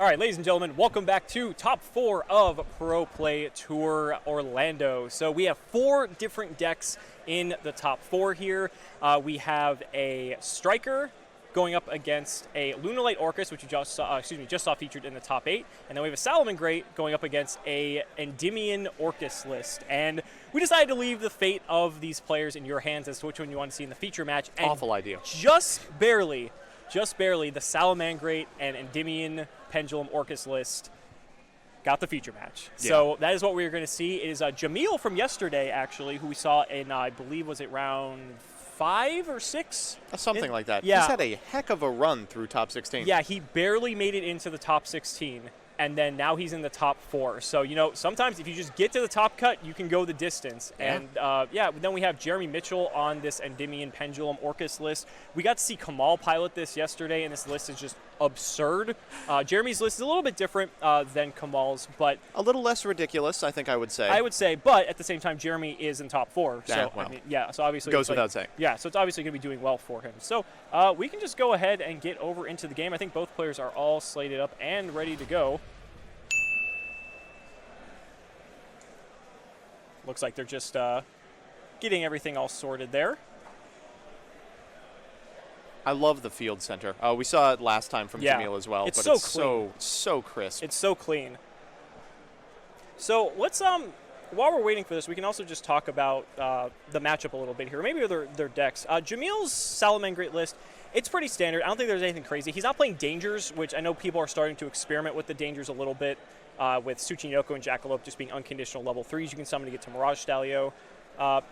All right, ladies and gentlemen, welcome back to Top 4 of Pro Play Tour Orlando. So we have 4 different decks in the top 4 here. We have a Striker going up against a Lunalight Orcust, which we just saw featured in the top 8, and then we have a Salamangreat going up against a Endymion Orcust list. And we decided to leave the fate of these players in your hands as to which one you want to see in the feature match. And awful idea. Just barely, the Salamangreat and Endymion Pendulum Orcust list got the feature match. Yeah. So that is what we're going to see. It is Jamil from yesterday, actually, who we saw in, I believe, was it round 5 or 6? Something like that. Yeah. He's had a heck of a run through top 16. Yeah, he barely made it into the top 16. And then now he's in the top 4. So, you know, sometimes if you just get to the top cut, you can go the distance. Yeah. And, then we have Jeremy Mitchell on this Endymion Pendulum Orcust list. We got to see Kamal pilot this yesterday, and this list is just absurd. Jeremy's list is a little bit different than Kamal's, but a little less ridiculous, I think I would say. I would say, but at the same time, Jeremy is in top 4. Yeah, so, well, I mean, so obviously goes without saying. Yeah, so it's obviously going to be doing well for him. So we can just go ahead and get over into the game. I think both players are all slated up and ready to go. Looks like they're just getting everything all sorted there. I love the field center. We saw it last time from Jamil as well. It's but so clean. so crisp. It's so clean. So let's while we're waiting for this, we can also just talk about the matchup a little bit here. Maybe their decks. Jamil's Salamangreat list, it's pretty standard. I don't think there's anything crazy. He's not playing Dangers, which I know people are starting to experiment with the Dangers a little bit. With Tsuchinoko and Jackalope just being unconditional level 3s you can summon to get to Mirage Stalio.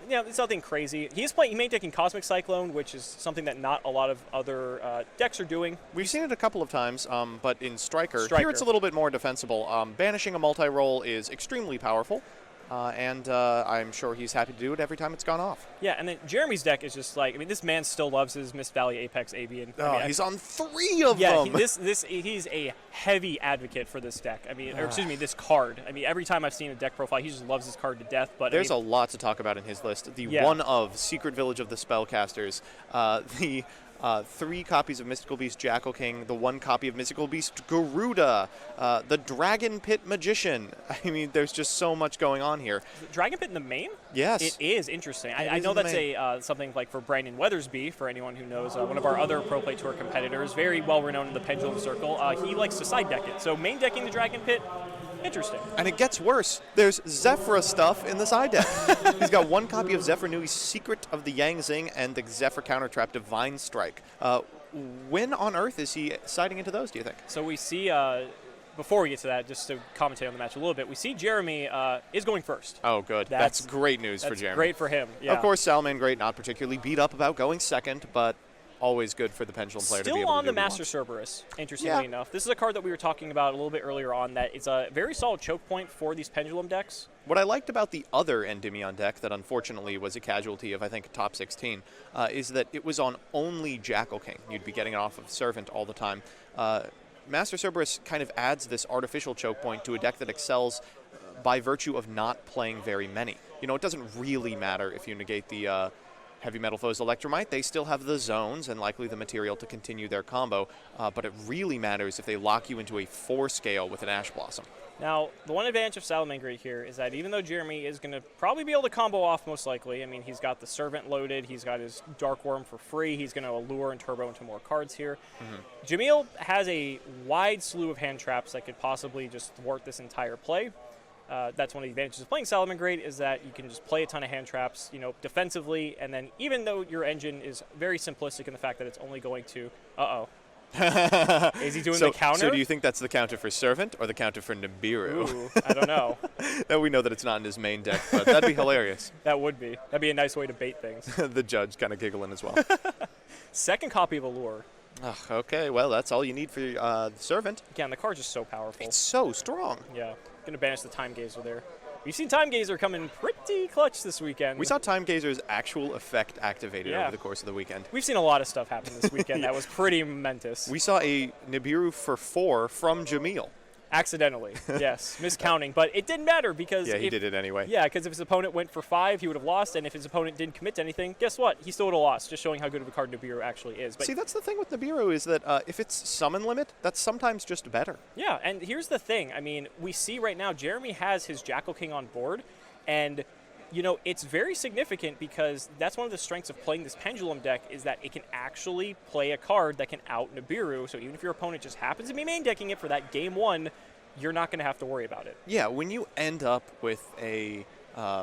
It's nothing crazy. He main decking Cosmic Cyclone, which is something that not a lot of other decks are doing. We've seen it a couple of times, but in Striker, here it's a little bit more defensible. Banishing a multi-roll is extremely powerful, and I'm sure he's happy to do it every time it's gone off. Yeah, and then Jeremy's deck is just like, I mean, this man still loves his Mist Valley Apex Avian. He's on 3 of them. Yeah, he's a heavy advocate for this deck. I mean, this card. I mean, every time I've seen a deck profile, he just loves his card to death. But there's a lot to talk about in his list. The one of Secret Village of the Spellcasters, the 3 copies of Mystical Beast Jackal King, the 1 copy of Mystical Beast Garuda, the Dragon Pit Magician. I mean, there's just so much going on here. Dragon Pit in the main? Yes. It is interesting. I know that's something like for Brandon Weathersby, for anyone who knows, one of our other Pro Play Tour competitors, very well renowned in the Pendulum Circle. He likes to side deck it. So main decking the Dragon Pit, interesting. And it gets worse. There's Zephyr stuff in the side deck. He's got 1 copy of Zephyr Nui's Secret of the Yang Zing and the Zephyr Countertrap Divine Strike. When on earth is he siding into those, do you think? So we see, before we get to that, just to commentate on the match a little bit, we see Jeremy is going first. Oh, good. That's great news for Jeremy. Great for him, yeah. Of course, Salamangreat not particularly beat up about going second, but always good for the Pendulum player to be able to do. Still on the Master Cerberus, interestingly enough. This is a card that we were talking about a little bit earlier on that is a very solid choke point for these Pendulum decks. What I liked about the other Endymion deck that unfortunately was a casualty of, I think, top 16, is that it was on only Jackal King. You'd be getting it off of Servant all the time. Master Cerberus kind of adds this artificial choke point to a deck that excels by virtue of not playing very many. You know, it doesn't really matter if you negate the Heavy Metal Foes Electromite. They still have the zones and likely the material to continue their combo, but it really matters if they lock you into a 4 scale with an Ash Blossom. Now, the one advantage of Salamangreat here is that even though Jeremy is going to probably be able to combo off most likely, I mean, he's got the Servant loaded, he's got his Dark Worm for free, he's going to allure and turbo into more cards here. Jamil has a wide slew of hand traps that could possibly just thwart this entire play. That's one of the advantages of playing Salamangreat is that you can just play a ton of hand traps, defensively, and then even though your engine is very simplistic in the fact that it's only going to, is he doing the counter? So do you think that's the counter for Servant or the counter for Nibiru? Ooh, I don't know. Now we know that it's not in his main deck, but that'd be hilarious. That would be. That'd be a nice way to bait things. The judge kind of giggling as well. Second copy of Allure. Okay, well, that's all you need for the Servant. Again, the card's just so powerful. It's so strong. Yeah. Going to banish the Time Gazer there. We've seen Time Gazer come in pretty clutch this weekend. We saw Time Gazer's actual effect activated over the course of the weekend. We've seen a lot of stuff happen this weekend that was pretty momentous. We saw a Nibiru for 4 from Jamil. Accidentally, yes, miscounting, but it didn't matter because Yeah, he did it anyway. Yeah, because if his opponent went for 5, he would have lost, and if his opponent didn't commit to anything, guess what? He still would have lost, just showing how good of a card Nibiru actually is. But See, that's the thing with Nibiru is that if it's summon limit, that's sometimes just better. yeah, and here's the thing. I mean, we see right now Jeremy has his Jackal King on board, and you know, it's very significant because that's one of the strengths of playing this Pendulum deck is that it can actually play a card that can out Nibiru. So even if your opponent just happens to be main decking it for that game 1, you're not going to have to worry about it. Yeah, when you end up with a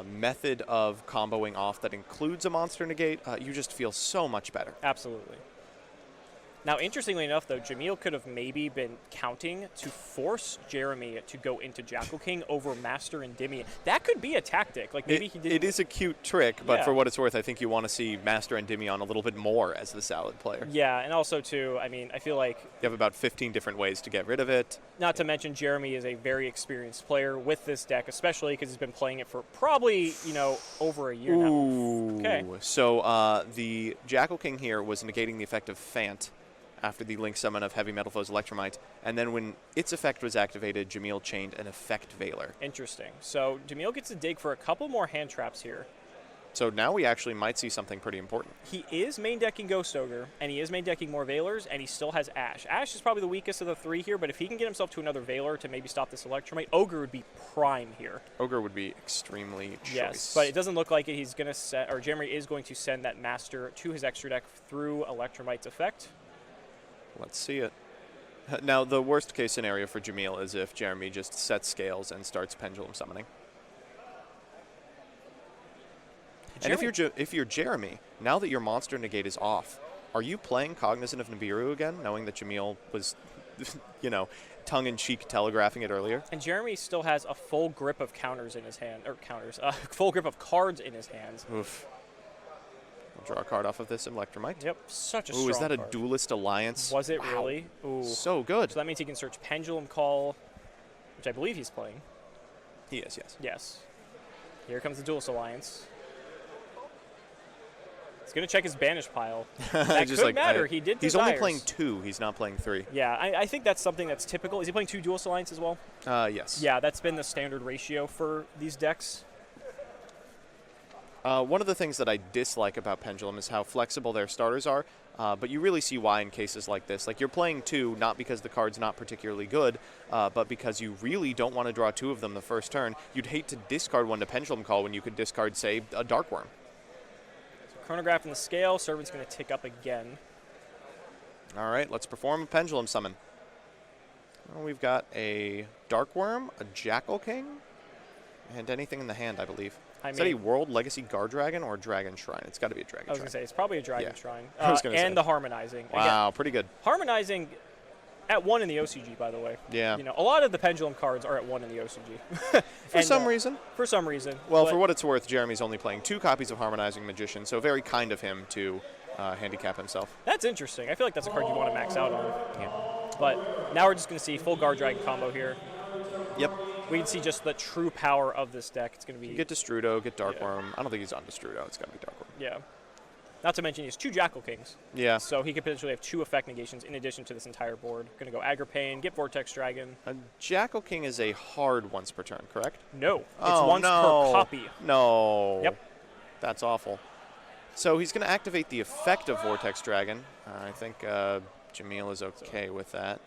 method of comboing off that includes a monster negate, you just feel so much better. Absolutely. Now, interestingly enough, though, Jamil could have maybe been counting to force Jeremy to go into Jackal King over Master Endymion. That could be a tactic. Like maybe he didn't. It is a cute trick, but Yeah. for what it's worth, I think you want to see Master Endymion a little bit more as the salad player. Yeah, and also too, I mean, I feel like You have about 15 different ways to get rid of it. not to mention Jeremy is a very experienced player with this deck, especially because he's been playing it for probably, you know, over a year now. Ooh. Okay. So the Jackal King here was negating the effect of Fant after the Link summon of Heavy Metal Foe's Electromite, and then when its effect was activated, Jamil chained an Effect Veiler. Interesting. So Jamil gets to dig for a couple more hand traps here. So now we actually might see something pretty important. He is main decking Ghost Ogre, and he is main decking more Veilers, and he still has Ash. Ash is probably the weakest of the 3 here, but if he can get himself to another Veiler to maybe stop this Electromite, Ogre would be prime here. Ogre would be extremely choice. Yes, but it doesn't look like it. He's going to set, or Jeremy is going to send that Master to his extra deck through Electromite's effect. Let's see it. Now, the worst case scenario for Jamil is if Jeremy just sets scales and starts pendulum summoning. And if you're Jeremy, now that your monster negate is off, are you playing Cognizant of Nibiru again, knowing that Jamil was, you know, tongue-in-cheek telegraphing it earlier? And Jeremy still has a full grip of counters in his hand, or full grip of cards in his hands. Oof. I'll draw a card off of this Electromite. Yep, such a strong Ooh, is that a card. Duelist Alliance? Was it Wow. really? Ooh. So good. So that means he can search Pendulum Call, which I believe he's playing. He is, yes. Yes. Here comes the Duelist Alliance. He's going to check his banish pile. That Just could like, matter. He did He's Desires. only playing 2. He's not playing 3. Yeah, I think that's something that's typical. Is he playing 2 Duelist Alliance as well? Yes. Yeah, that's been the standard ratio for these decks. One of the things that I dislike about Pendulum is how flexible their starters are, but you really see why in cases like this. Like, you're playing 2 not because the card's not particularly good, but because you really don't want to draw 2 of them the first turn. You'd hate to discard one to Pendulum Call when you could discard, say, a Dark Worm. So Chronograph in the scale. Servant's going to tick up again. All right, let's perform a Pendulum Summon. Well, we've got a Dark Worm, a Jackal King, and anything in the hand, I believe. Is that a World Legacy Guard Dragon or a Dragon Shrine? It's got to be a Dragon Shrine. I was going to say, it's probably a Dragon Yeah. Shrine. I was gonna say. And the Harmonizing. Wow, Again, pretty good. Harmonizing at 1 in the OCG, by the way. Yeah. You know, a lot of the Pendulum cards are at 1 in the OCG. For some reason. For some reason. Well, but for what it's worth, Jeremy's only playing 2 copies of Harmonizing Magician, so very kind of him to handicap himself. That's interesting. I feel like that's a card you want to max out on. Yeah. But now we're just going to see full Guard Dragon combo here. Yep. We can see just the true power of this deck. It's going to be... Get Destrudo, get Dark Yeah. Worm. I don't think he's on Destrudo. It's got to be Dark Worm. Yeah. Not to mention he has 2 Jackal Kings. Yeah. So he could potentially have 2 effect negations in addition to this entire board. Going to go Agripane, get Vortex Dragon. A Jackal King is a hard once per turn, correct? No. It's Oh, once no. per copy. No. Yep. That's awful. So he's going to activate the effect of Vortex Dragon. I think Jamil is okay with that.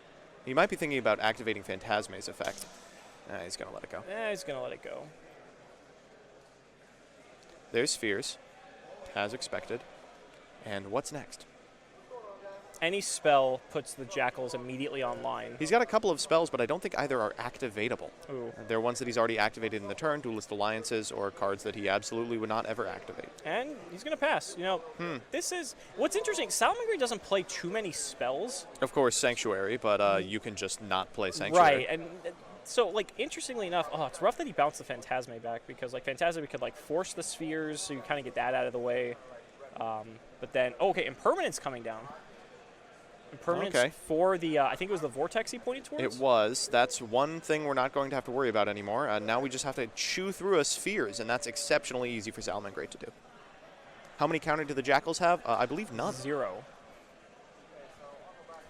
He might be thinking about activating Phantasme's effect. He's going to let it go. He's going to let it go. There's Spheres, as expected. And what's next? Any spell puts the Jackals immediately online. He's got a couple of spells, but I don't think either are activatable. Ooh. They're ones that he's already activated in the turn, Duelist Alliances, or cards that he absolutely would not ever activate. And he's going to pass. You know, this is... What's interesting, Salamangreat doesn't play too many spells. Of course, Sanctuary, but you can just not play Sanctuary. Right, and so, like, interestingly enough, it's rough that he bounced the Phantasme back because, like, Phantasme could, like, force the spheres, so you kind of get that out of the way. But then, okay, Impermanence coming down. Impermanence for the, I think it was the Vortex he pointed towards? It was. That's one thing we're not going to have to worry about anymore. Now we just have to chew through a Spheres, and that's exceptionally easy for Salamangreat to do. How many counter do the Jackals have? I believe none. 0.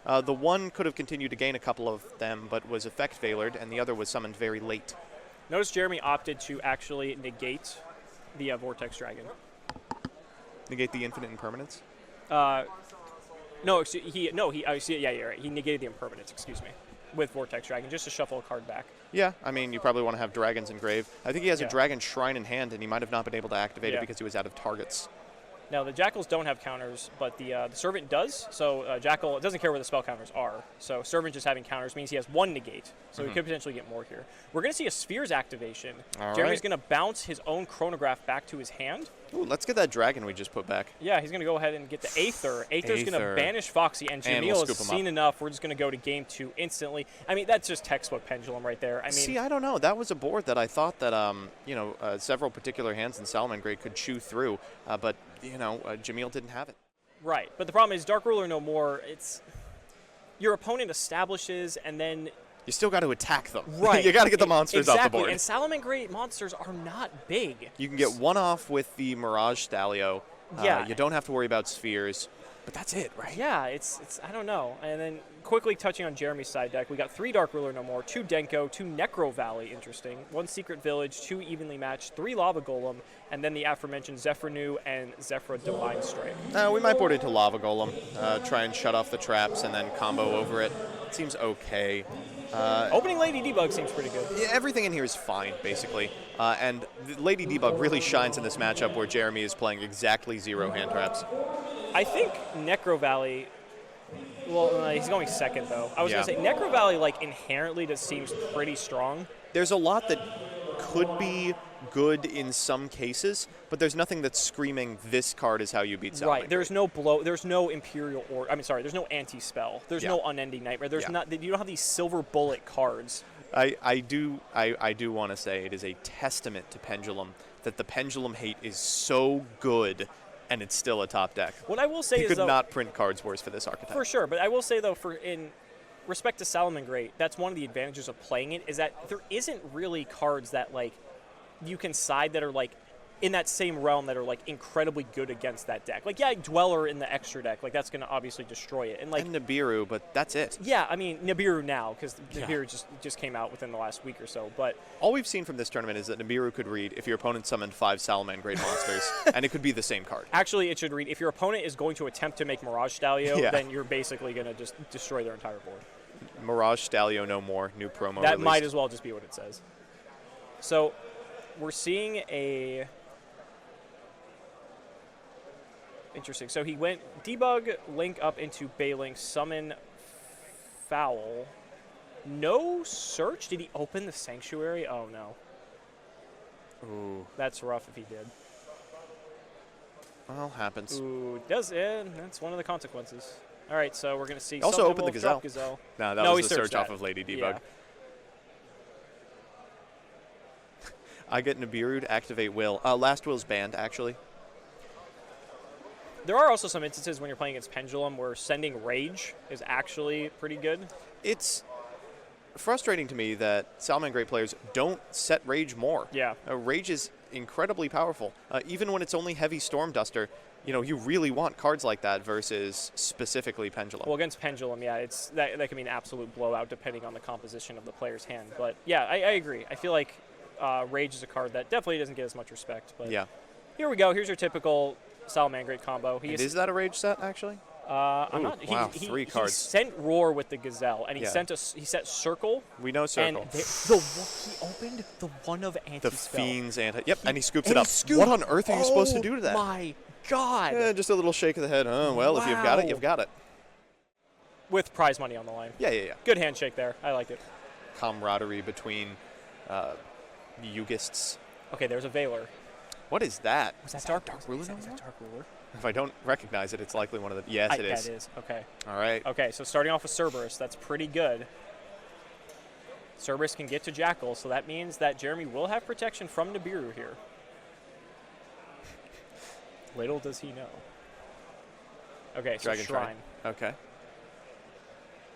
The one could have continued to gain a couple of them, but was effect veilered, and the other was summoned very late. Notice Jeremy opted to actually negate the Vortex Dragon. Negate the infinite impermanence? No, yeah, you're right. He negated the impermanence, excuse me, with Vortex Dragon, just to shuffle a card back. Yeah, I mean, you probably want to have dragons in grave. I think he has Yeah. a dragon shrine in hand, and he might have not been able to activate Yeah. it because he was out of targets. Now, the Jackals don't have counters, but the Servant does. So Jackal doesn't care where the spell counters are. So Servant just having counters means he has one negate. So he could potentially get more here. We're going to see a Spheres activation. All Jeremy's right. going to bounce his own Chronograph back to his hand. Ooh, let's get that dragon we just put back. Yeah, he's going to go ahead and get the Aether. Aether's going to Aether. banish Foxy, and And Jamil we'll has scoop him seen enough. We're just going to go to game 2 instantly. I mean, that's just textbook Pendulum right there. I mean, See, I don't know. That was a board that I thought that, several particular hands in Salamangreat could chew through, but, Jamil didn't have it. right. But the problem is Dark Ruler no more. It's your opponent establishes, and then You still got to attack them. right. You got to get the monsters exactly. off the board. And Salamangreat monsters are not big. You can get one off with the Mirage Stalio. Yeah. You don't have to worry about spheres, but that's it, right? Yeah, it's I don't know. And then quickly touching on Jeremy's side deck, we got 3 Dark Ruler no more, 2 Denko, 2 Necro Valley, interesting, 1 Secret Village, 2 evenly matched, 3 Lava Golem, and then the aforementioned Zephranu and Zephyra Divine Strike. We might board into Lava Golem, try and shut off the traps, and then combo over it. It seems okay. Opening Lady Debug seems pretty good. Yeah, everything in here is fine, basically. And Lady Debug really shines in this matchup where Jeremy is playing exactly 0 hand traps. I think Necro Valley. Well, he's going second though. I was Yeah. gonna say Necro Valley inherently just seems pretty strong. There's a lot that could be good in some cases, but there's nothing that's screaming this card is how you beat Salamangreat. Right. There's no there's no Imperial there's no anti-spell. There's no Unending Nightmare. There's Yeah. not. You don't have these silver bullet cards. I do want to say it is a testament to Pendulum that the Pendulum hate is so good, and it's still a top deck. What I will say You is could though, not print cards worse for this archetype. for sure, but I will say though, in respect to Salamangreat, that's one of the advantages of playing it is that there isn't really cards that you can side that are in that same realm that are incredibly good against that deck. Dweller in the extra deck, that's going to obviously destroy it. And And Nibiru, but that's it. yeah, I mean Nibiru now because Nibiru just came out within the last week or so. But All we've seen from this tournament is that Nibiru could read if your opponent summoned 5 Salamangreat monsters, and it could be the same card. actually, it should read if your opponent is going to attempt to make Mirage Stalio, Yeah. then you're basically going to just destroy their entire board. Mirage Stalio no more, new promo That released. might as well just be what it says. So we're seeing a interesting. So he went debug, link up into Baylink, summon Foul. No search. Did he open the Sanctuary? Oh no. Ooh, That's rough if he did. well, happens. Ooh, that's one of the consequences. All right, so we're gonna see. Also Summon open the Wolf, drop Gazelle. Gazelle. No, that No, was he the searched search off that. of Lady Debug. Yeah. I get Nibiru to activate Will. Last Will's banned, actually. There are also some instances when you're playing against Pendulum where sending Rage is actually pretty good. It's frustrating to me that Salamangreat players don't set Rage more. Yeah. Rage is incredibly powerful. Even when it's only heavy Storm Duster, you really want cards like that versus specifically Pendulum. Well, against Pendulum, yeah, that can be an absolute blowout depending on the composition of the player's hand. But yeah, I agree. I feel like Rage is a card that definitely doesn't get as much respect. But Yeah. here we go. Here's your typical Salamangreat combo. Is that a Rage set, actually? I'm Ooh, not. wow, He 3 cards. sent Roar with the Gazelle, and he Yeah. he set Circle. We know Circle. And he opened the one of anti-spell. The Fiend's anti... Yep, and he scoops And it up. he scooped- What on earth are you supposed to Oh do to that? my God. Yeah, just a little shake of the head. Oh, well, if you've got it, Wow. you've got it. With prize money on the line. Yeah. Good handshake there. I like it. Camaraderie between Yugists. Okay, there's a Veiler. What is that? Was that Dark Ruler? Is that Dark Ruler? If I don't recognize it, it's likely one of the... Yes, it is. That is. Okay. All right. Okay, so starting off with Cerberus, that's pretty good. Cerberus can get to Jackal, so that means that Jeremy will have protection from Nibiru here. Little does he know. Okay, so Dragon Shrine. Okay.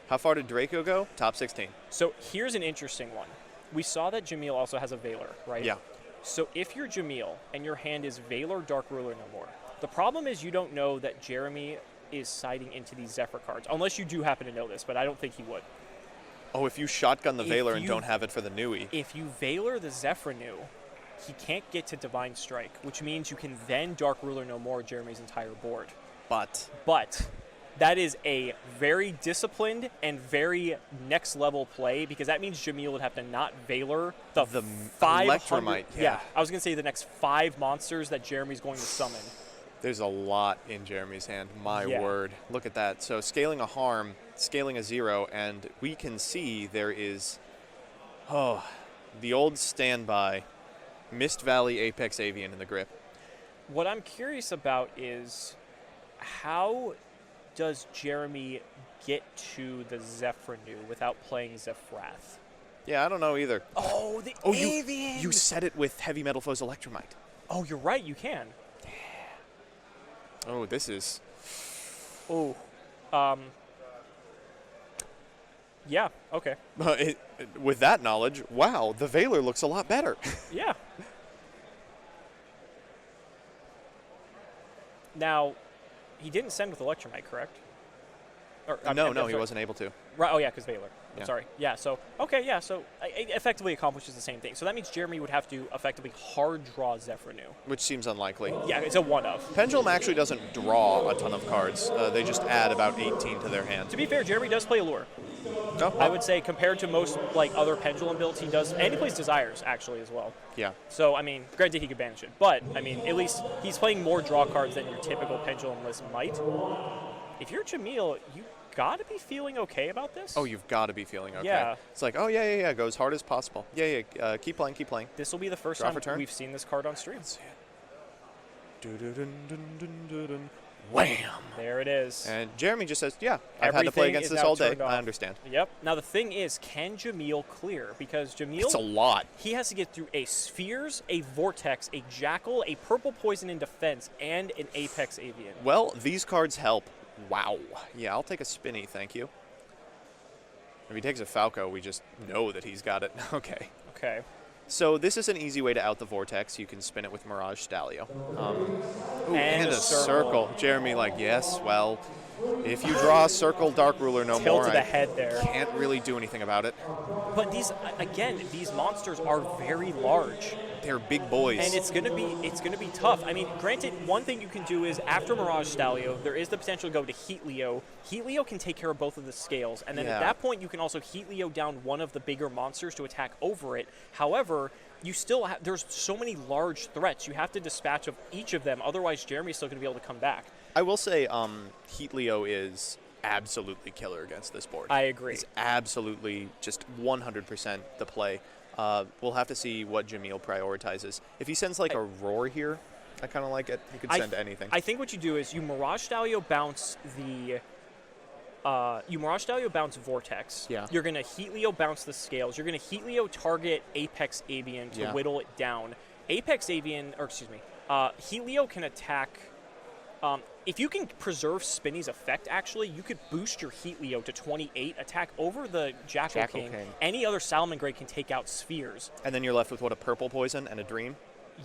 How far did Draco go? Top 16. So here's an interesting one. We saw that Jamil also has a Veiler, right? Yeah. So if you're Jamil and your hand is Veiler, Dark Ruler no more, the problem is you don't know that Jeremy is siding into these Zephyr cards, unless you do happen to know this, but I don't think he would. Oh, if you shotgun the If Valor and you- don't have it for the Nui. If you Valor the Zephrinu, he can't get to Divine Strike, which means you can then Dark Ruler no more Jeremy's entire board. But But that is a very disciplined and very next level play, because that means Jamil would have to not Valor the 500. Electromite, yeah. I was going to say the next 5 monsters that Jeremy's going to summon. there's a lot in Jeremy's hand. My Yeah. word. Look at that. So scaling a harm, scaling a 0, and we can see there is, the old standby, Mist Valley Apex Avian in the grip. What I'm curious about is how does Jeremy get to the Zephrinu without playing Zephyrath? Yeah, I don't know either. Oh, the Oh, Avian! you said it with Heavy Metal Foe's Electromite. Oh, you're right, you can. Oh, this is... Oh, yeah, okay. With that knowledge, wow, the Valor looks a lot better. Yeah. Now, he didn't send with Electromite, correct? Or, No, I'm he sorry. wasn't able to. Right. Oh, yeah, because Valor. I'm Yeah. sorry. Yeah. So okay. Yeah. So it effectively accomplishes the same thing. So that means Jeremy would have to effectively hard draw Zephrinu. Which seems unlikely. Yeah, it's a one of. Pendulum actually doesn't draw a ton of cards. They just add about 18 to their hand. To be fair, Jeremy does play Allure. No? I would say compared to most other Pendulum builds, he does, and he plays Desires actually as well. Yeah. So I mean, granted he could banish it, but I mean, at least he's playing more draw cards than your typical Pendulum list might. If you're Jamil, you gotta be feeling okay about this. Oh, you've got to be feeling okay. Yeah. It's like, oh, yeah, go as hard as possible. Yeah, keep playing. This will be the first Draw time for turn? we've seen this card on stream. Dun-dun-dun-dun-dun-dun. Wham! There it is. And Jeremy just says, yeah, I've had to play Everything against is this now all day. turned off. I understand. Yep. Now the thing is, can Jamil clear? Because Jamil, It's a lot. he has to get through a Spheres, a Vortex, a Jackal, a Purple Poison in defense, and an Apex Avian. Well, these cards help. Wow. Yeah, I'll take a Spinny, thank you. If he takes a Falco, we just know that he's got it. Okay. Okay. So this is an easy way to out the Vortex. You can spin it with Mirage Stalio. And a circle. Jeremy, like, yes, well, if you draw a circle Dark Ruler no Tilt more, to the I head there. can't really do anything about it. But these monsters are very large, They're big boys. and it's gonna be tough. I mean, granted, one thing you can do is after Mirage Stalio, there is the potential to go to Heat Leo. Heat Leo can take care of both of the scales, and then at Yeah. that point you can also Heat Leo down one of the bigger monsters to attack over it. However, you still there's so many large threats. You have to dispatch of each of them, otherwise Jeremy's still gonna be able to come back. I will say Heat Leo is absolutely killer against this board. I agree. It's absolutely just 100% the play. We'll have to see what Jamil prioritizes. If he sends like a Roar here, I kind of like it. He could send anything. I think what you do is you Mirage Stalio bounce Vortex. Yeah. You're gonna Heat Leo bounce the scales. You're gonna Heat Leo target Apex Avian to Yeah. whittle it down. Heat Leo can attack. If you can preserve Spinny's effect, actually, you could boost your Heat Leo to 28, attack over the Jackal King. Any other Salamangreat can take out Spheres. And then you're left with what, a Purple Poison and a Dream?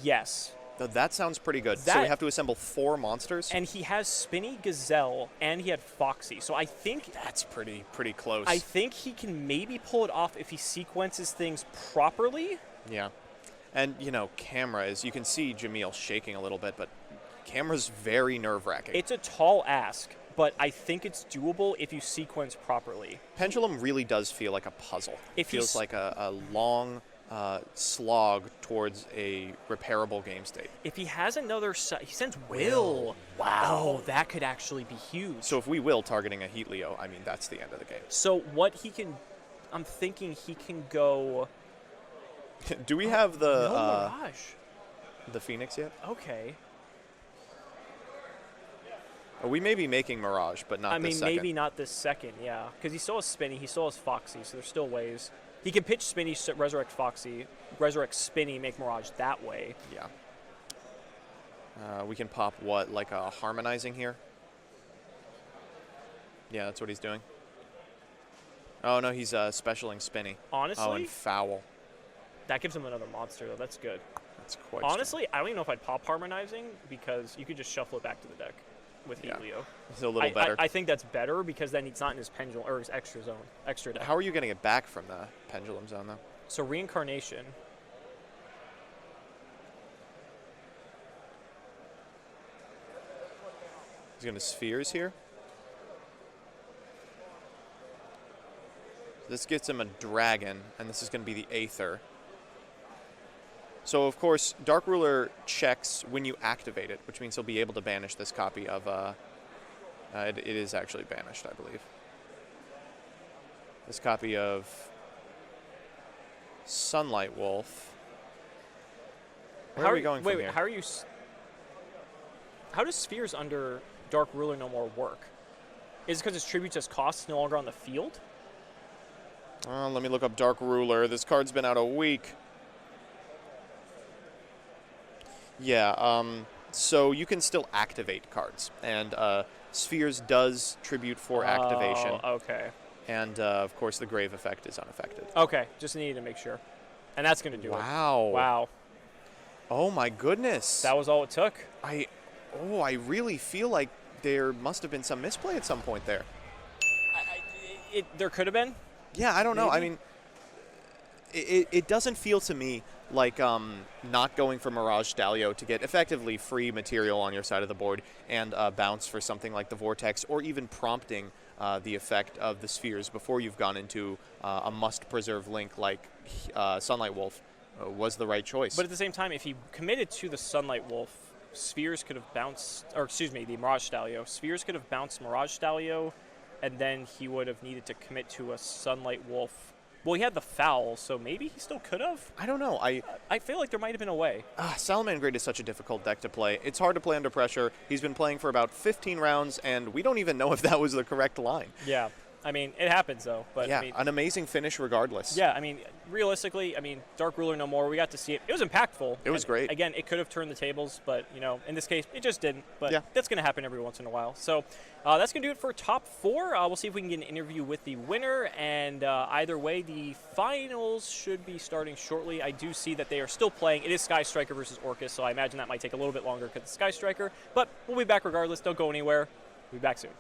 Yes. That sounds pretty good. So we have to assemble 4 monsters? And he has Spinny, Gazelle, and he had Foxy. So I think That's pretty close. I think he can maybe pull it off if he sequences things properly. Yeah. And, camera is, you can see Jamil shaking a little bit, but camera's very nerve-wracking. It's a tall ask, but I think it's doable if you sequence properly. Pendulum really does feel like a puzzle. It If feels he's- like a long slog towards a repairable game state. If he has another, he sends Will. Wow, that could actually be huge. So if we will targeting a Heat Leo, I mean, that's the end of the game. So what he can, I'm thinking he can go. Do we have the No Mirage. the Phoenix yet? Okay. We may be making Mirage, but not I mean, this second. maybe not this second, yeah. Because he still has Spinny, he still has Foxy, so there's still ways. He can pitch Spinny, resurrect Foxy, resurrect Spinny, make Mirage that way. Yeah. We can pop what, like a Harmonizing here? Yeah, that's what he's doing. Oh, no, he's specialing Spinny. Honestly, Oh, and Foul. that gives him another monster, though. That's good. That's quite Honestly, I don't even know if I'd pop Harmonizing, because you could just shuffle it back to the deck. with Yeah. YuGiOh. It's a little better. I think that's better because then he's not in his pendulum or his extra zone, extra deck. How are you getting it back from the pendulum zone, though? So Reincarnation. He's going to Spheres here. This gets him a Dragon, and this is going to be the Aether. So, of course, Dark Ruler checks when you activate it, which means he'll be able to banish this copy of... it is actually banished, I believe. This copy of Sunlight Wolf. Where are we going from here? How are you... How does Spheres under Dark Ruler no more work? Is it because his tributes as costs no longer on the field? Let me look up Dark Ruler. This card's been out a week. Yeah, so you can still activate cards, and Spheres does tribute for activation. Oh, okay. And, of course, the Grave effect is unaffected. Okay, just needed to make sure. And that's going to do it. Wow. Wow. Oh, my goodness. That was all it took? I really feel like there must have been some misplay at some point there. There could have been. Yeah, I don't know. I Maybe. mean, it doesn't feel to me like not going for Mirage Stalio to get effectively free material on your side of the board and bounce for something like the Vortex, or even prompting the effect of the Spheres before you've gone into a must-preserve link like Sunlight Wolf was the right choice. But at the same time, if he committed to the Sunlight Wolf, Spheres could have bounced, or excuse me, the Mirage Stalio. Spheres could have bounced Mirage Stalio, and then he would have needed to commit to a Sunlight Wolf. Well, he had the foul, so maybe he still could have. I don't know. I feel like there might have been a way. Salamangreat is such a difficult deck to play. It's hard to play under pressure. He's been playing for about 15 rounds, and we don't even know if that was the correct line. Yeah. I mean, it happens, though. But Yeah, I mean, an amazing finish regardless. yeah, I mean, realistically, Dark Ruler no more. We got to see it. It was impactful. It was great. Again, it could have turned the tables, but, in this case, it just didn't. But Yeah. that's going to happen every once in a while. So that's going to do it for top 4. We'll see if we can get an interview with the winner. And either way, the finals should be starting shortly. I do see that they are still playing. It is Sky Striker versus Orcust, so I imagine that might take a little bit longer because it's Sky Striker. But we'll be back regardless. Don't go anywhere. We'll be back soon.